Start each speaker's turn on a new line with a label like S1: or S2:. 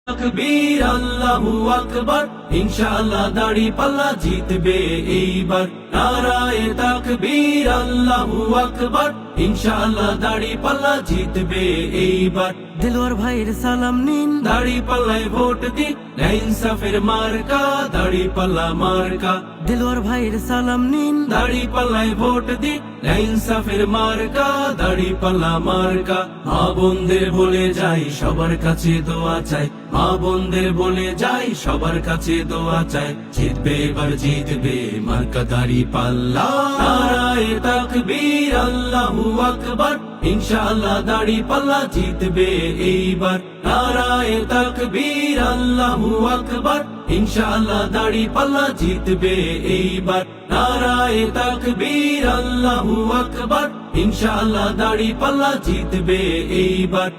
S1: তাকবীর আল্লাহু আকবার, ইনশাআল্লাহ দাড়ি পাল্লা জিতবে এইবার। নারায়ে তাকবীর আল্লাহু আকবার, ইনশাআল্লাহ দাড়ি পাল্লা জিতবে এইবার।
S2: দেলোয়ার ভাইয়ের সালাম নিন,
S1: দাড়ি পাল্লায় ভোট দিন, ন্যায় ইনসাফের মার্কা দাড়ি পাল্লা মার্কা।
S2: দেলোয়ার ভাইয়ের সালাম নিন,
S1: দাড়ি পাল্লায় ভোট দিন, ন্যায় ইনসাফের মার্কা দাড়ি পাল্লা মার্কা। মা বোনদের বলে যাই সবার কাছে দোয়া চাই, মা বোনদের বলে যাই সবার কাছে দোয়া চাই। জিতবে এবার জিতবে মার্কা দাড়ি পাল্লা। নারায়ে তাকবীর আল্লাহু আকবার, ইনশাআল্লাহ দাড়ি পাল্লা জিতবে এইবার। নারায়ে তাকবীর আল্লাহু আকবার, ইনশাআল্লাহ দাড়ি পাল্লা জিতবে এইবার। নারায়ে তাকবীর আল্লাহু আকবার, ইনশাআল্লাহ দাড়ি পাল্লা জিতবে এইবার।